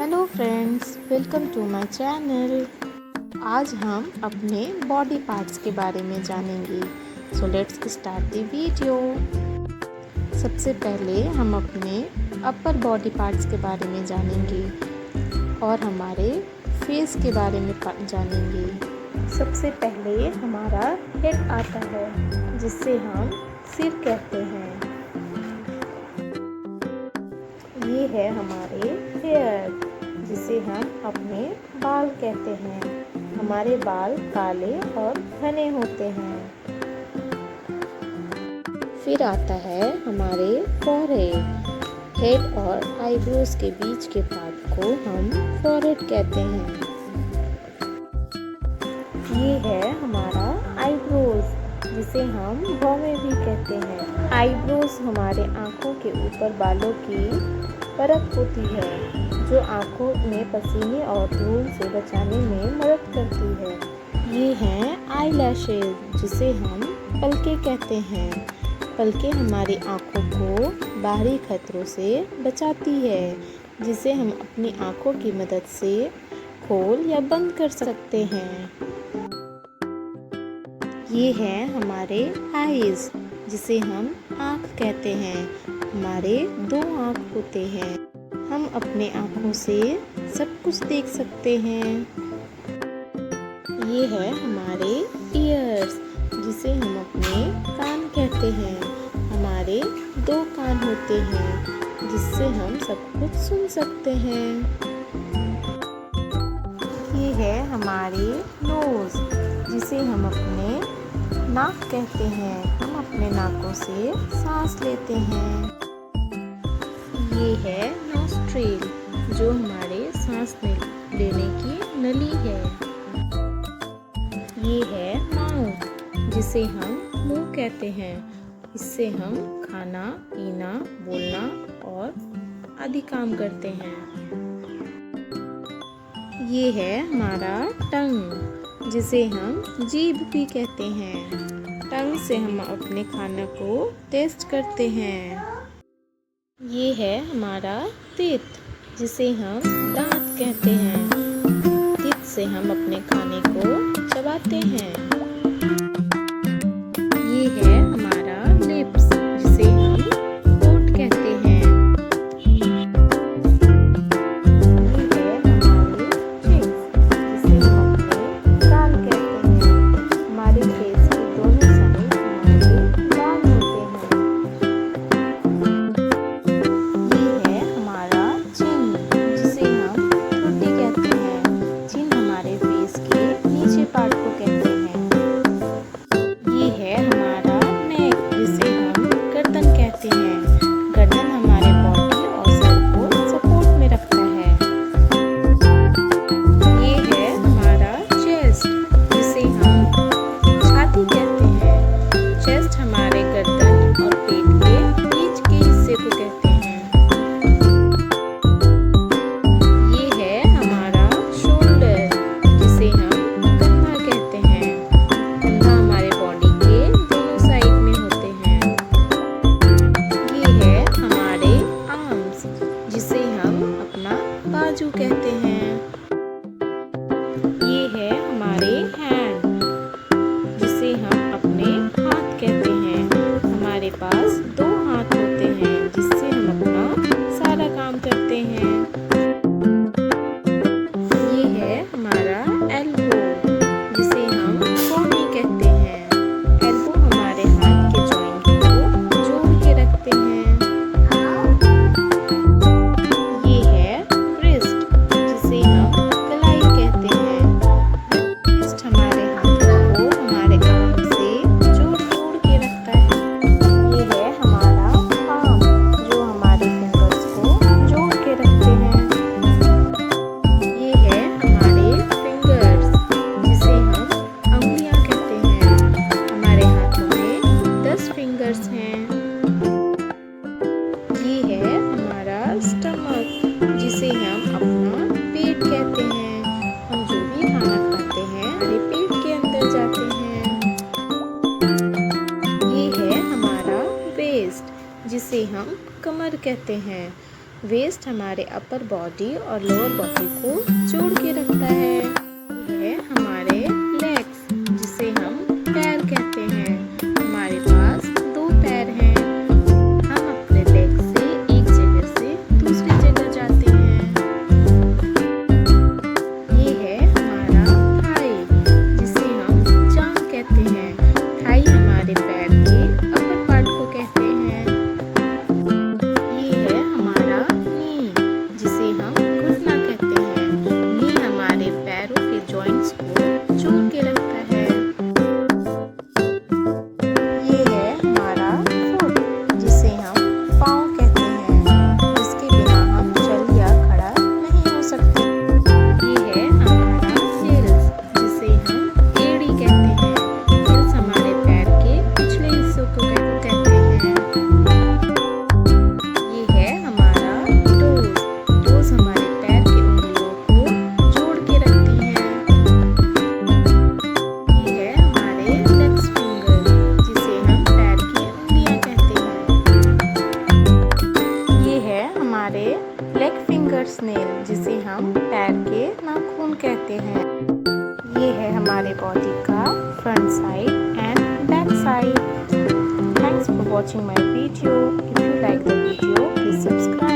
Hello friends, welcome to my channel. आज हम अपने बॉडी पार्ट्स के बारे में जानेंगे। So let's start the video. सबसे पहले हम अपने अपर बॉडी पार्ट्स के बारे में जानेंगे और हमारे फेस के बारे में जानेंगे। सबसे पहले हमारा हेड आता है जिसे हम सिर कहते हैं। ये है हमारे हेयर जिसे हम अपने बाल कहते हैं। हमारे बाल काले और घने होते हैं। फिर आता है हमारे फॉरहेड। हेड और आईब्रोज के बीच के पार्ट को हम फॉरहेड कहते हैं। ये है हमारा आईब्रोज जिसे हम भौवें भी कहते हैं। आईब्रोज हमारे आँखों के ऊपर बालों की परत होती है जो आँखों में पसीने और धूल से बचाने में मदद करती है। ये हैं आईलैशेज जिसे हम पलके कहते हैं। पलके हमारी आँखों को बाहरी खतरों से बचाती है जिसे हम अपनी आँखों की मदद से खोल या बंद कर सकते हैं। ये हैं हमारे आईज जिसे हम आँख कहते हैं। हमारे 2 आँख होते हैं। हम अपने आँखों से सब कुछ देख सकते हैं। ये है हमारे ईयर्स जिसे हम अपने कान कहते हैं। हमारे 2 कान होते हैं जिससे हम सब कुछ सुन सकते हैं। ये है हमारे नोज जिसे हम अपने नाक कहते हैं। हम अपने नाकों से सांस लेते हैं। ये है नॉस्ट्रिल जो हमारे सांस लेने की नली है। ये है माउथ जिसे हम मुंह कहते हैं। इससे हम खाना, पीना, बोलना और आदि काम करते हैं। ये है हमारा टंग जिसे हम जीभ भी कहते हैं। टंग से हम अपने खाने को टेस्ट करते हैं। ये है हमारा टीथ जिसे हम दांत कहते हैं। टीथ से हम अपने खाने को चबाते हैं। ये है हमारा लिप्स जिसे हम होंठ कहते हैं। बाजू कहते हैं। ये है हमारे हैंड जिसे हम अपने हाथ कहते हैं। हमारे पास 2 हाथ होते हैं जिससे हम अपना सारा काम करते हैं। ये है हमारा एल्बो जिसे हम कोहनी कहते हैं। एल्बो हमारे हाथ के जॉइंट को जोड़ के रखते हैं। ये है हमारा स्टमक जिसे हम अपना पेट कहते हैं। हम जो भी खाना खाते हैं हमारे पेट के अंदर जाते हैं। ये है हमारा वेस्ट जिसे हम कमर कहते हैं। वेस्ट हमारे अपर बॉडी और लोअर बॉडी को जोड़ के रखता है। ये हमारे लेग्स, जिसे हम पैर कहते हैं। हमारे पास 2 पैर हैं। हम अपने लेग से एक जगह से दूसरी जगह जाते हैं। ये है हमारा थाई, जिसे हम जांघ कहते हैं। थाई हमारे पैर के अपर पार्ट को कहते हैं। ये है हमारा नी, जिसे हम घुटना कहते हैं। नी हमारे पैरों के जॉइंट्स को जोड़ के रखता है। ये है हमारा फुट, जिसे हम पाँव कहते हैं, जिसके बिना हम चल या खड़ा नहीं हो सकते। ये है हमारा हील्स, जिसे हम एड़ी कहते हैं। हील्स हमारे पैर के पिछले हिस्सों को कहते हैं। ये है हमारा टोज। टोज हमारे पैर की उंगलियों को जोड़ के रखती हैं। ये है हमारे इंडेक्स फिंगर, जिसे हम पैर की उंगलियां कहते हैं। ये है हमारे लेग फिंगर्स नेल, जिसे हम पैर के नाखून कहते हैं। ये है हमारे बॉडी का front side and back side. Thanks for watching my video. If you like the video, please subscribe.